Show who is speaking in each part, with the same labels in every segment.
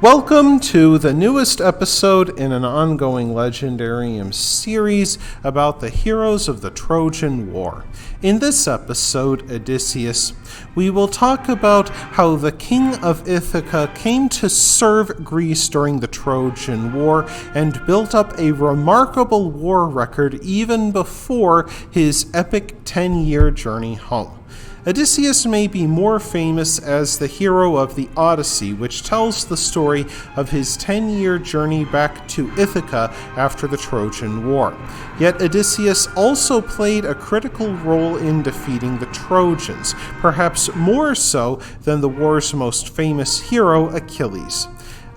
Speaker 1: Welcome to the newest episode in an ongoing Legendarium series about the heroes of the Trojan War. In this episode, Odysseus, we will talk about how the king of Ithaca came to serve Greece during the Trojan War and built up a remarkable war record even before his epic 10-year journey home. Odysseus may be more famous as the hero of the Odyssey, which tells the story of his 10-year journey back to Ithaca after the Trojan War. Yet Odysseus also played a critical role in defeating the Trojans, perhaps more so than the war's most famous hero, Achilles.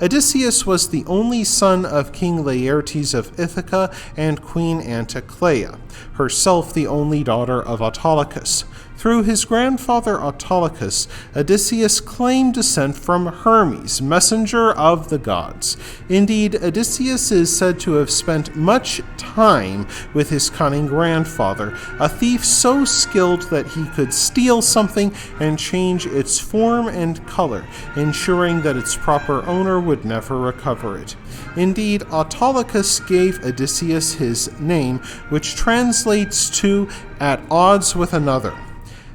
Speaker 1: Odysseus was the only son of King Laertes of Ithaca and Queen Anticlea, herself the only daughter of Autolycus. Through his grandfather Autolycus, Odysseus claimed descent from Hermes, messenger of the gods. Indeed, Odysseus is said to have spent much time with his cunning grandfather, a thief so skilled that he could steal something and change its form and color, ensuring that its proper owner would never recover it. Indeed, Autolycus gave Odysseus his name, which translates to "at odds with another."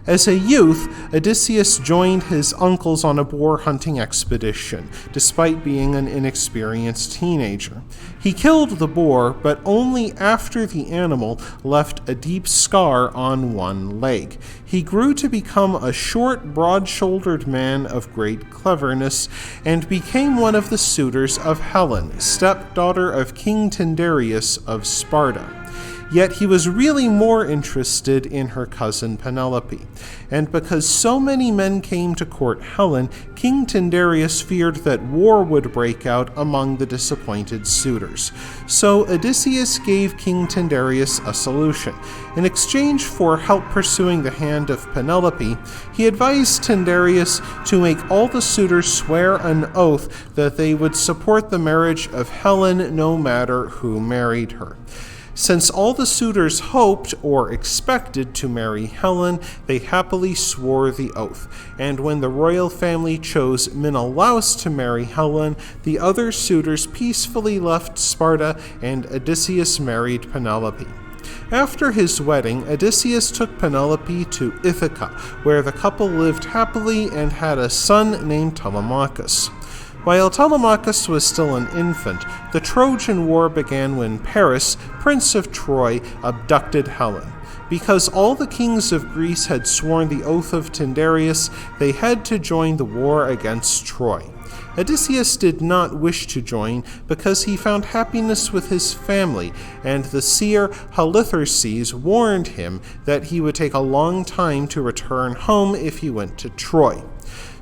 Speaker 1: As a youth, Odysseus joined his uncles on a boar hunting expedition, despite being an inexperienced teenager. He killed the boar, but only after the animal left a deep scar on one leg. He grew to become a short, broad-shouldered man of great cleverness, and became one of the suitors of Helen, stepdaughter of King Tyndareus of Sparta. Yet he was really more interested in her cousin Penelope. And because so many men came to court Helen, King Tyndareus feared that war would break out among the disappointed suitors. So Odysseus gave King Tyndareus a solution. In exchange for help pursuing the hand of Penelope, he advised Tyndareus to make all the suitors swear an oath that they would support the marriage of Helen no matter who married her. Since all the suitors hoped or expected to marry Helen, they happily swore the oath, and when the royal family chose Menelaus to marry Helen, the other suitors peacefully left Sparta, and Odysseus married Penelope. After his wedding, Odysseus took Penelope to Ithaca, where the couple lived happily and had a son named Telemachus. While Telemachus was still an infant, the Trojan War began when Paris, prince of Troy, abducted Helen. Because all the kings of Greece had sworn the oath of Tyndareus, they had to join the war against Troy. Odysseus did not wish to join because he found happiness with his family, and the seer Halitherses warned him that he would take a long time to return home if he went to Troy.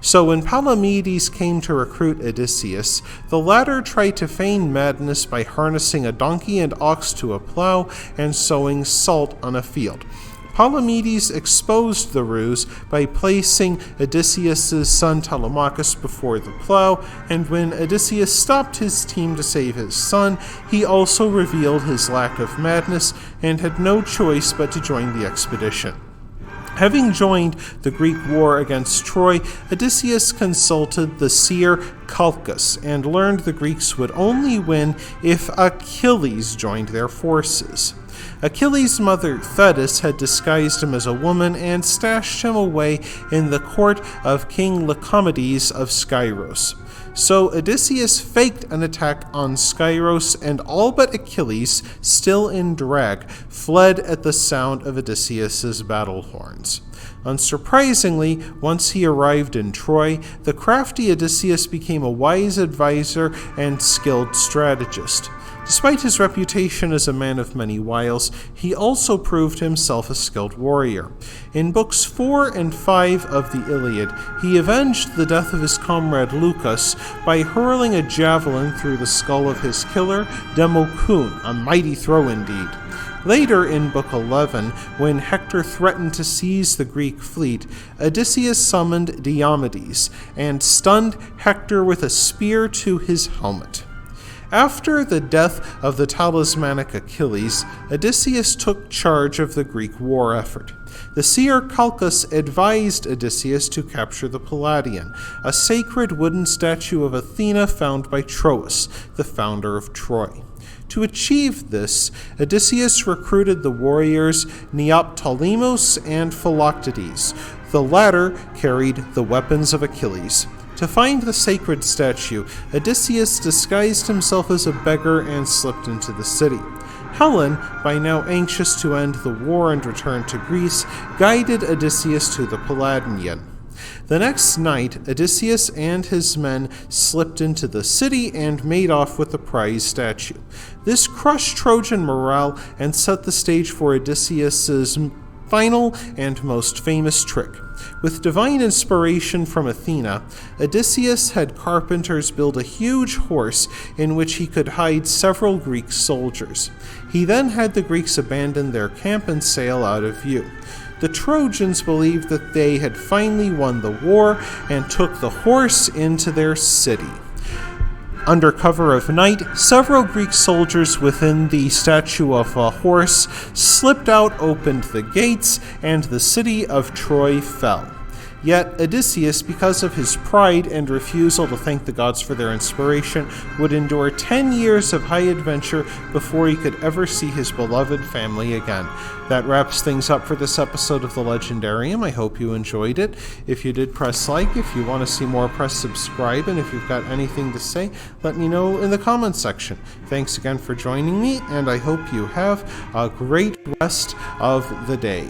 Speaker 1: So when Palladion came to recruit Odysseus, the latter tried to feign madness by harnessing a donkey and ox to a plow and sowing salt on a field. Palladion exposed the ruse by placing Odysseus' son Telemachus before the plow, and when Odysseus stopped his team to save his son, he also revealed his lack of madness and had no choice but to join the expedition. Having joined the Greek war against Troy, Odysseus consulted the seer Calchas and learned the Greeks would only win if Achilles joined their forces. Achilles' mother Thetis had disguised him as a woman and stashed him away in the court of King Lycomedes of Skyros. So Odysseus faked an attack on Skyros, and all but Achilles, still in drag, fled at the sound of Odysseus' battle horns. Unsurprisingly, once he arrived in Troy, the crafty Odysseus became a wise advisor and skilled strategist. Despite his reputation as a man of many wiles, he also proved himself a skilled warrior. In books 4 and 5 of the Iliad, he avenged the death of his comrade Lucus by hurling a javelin through the skull of his killer, Demophoon, a mighty throw indeed. Later in Book 11, when Hector threatened to seize the Greek fleet, Odysseus summoned Diomedes and stunned Hector with a spear to his helmet. After the death of the talismanic Achilles, Odysseus took charge of the Greek war effort. The seer Calchas advised Odysseus to capture the Palladion, a sacred wooden statue of Athena found by Troas, the founder of Troy. To achieve this, Odysseus recruited the warriors Neoptolemus and Philoctetes. The latter carried the weapons of Achilles. To find the sacred statue, Odysseus disguised himself as a beggar and slipped into the city. Helen, by now anxious to end the war and return to Greece, guided Odysseus to the Palladion. The next night, Odysseus and his men slipped into the city and made off with the prize statue. This crushed Trojan morale and set the stage for Odysseus's final and most famous trick. With divine inspiration from Athena, Odysseus had carpenters build a huge horse in which he could hide several Greek soldiers. He then had the Greeks abandon their camp and sail out of view. The Trojans believed that they had finally won the war and took the horse into their city. Under cover of night, several Greek soldiers within the statue of a horse slipped out, opened the gates, and the city of Troy fell. Yet Odysseus, because of his pride and refusal to thank the gods for their inspiration, would endure 10 years of high adventure before he could ever see his beloved family again. That wraps things up for this episode of The Legendarium. I hope you enjoyed it. If you did, press like. If you want to see more, press subscribe. And if you've got anything to say, let me know in the comments section. Thanks again for joining me, and I hope you have a great rest of the day.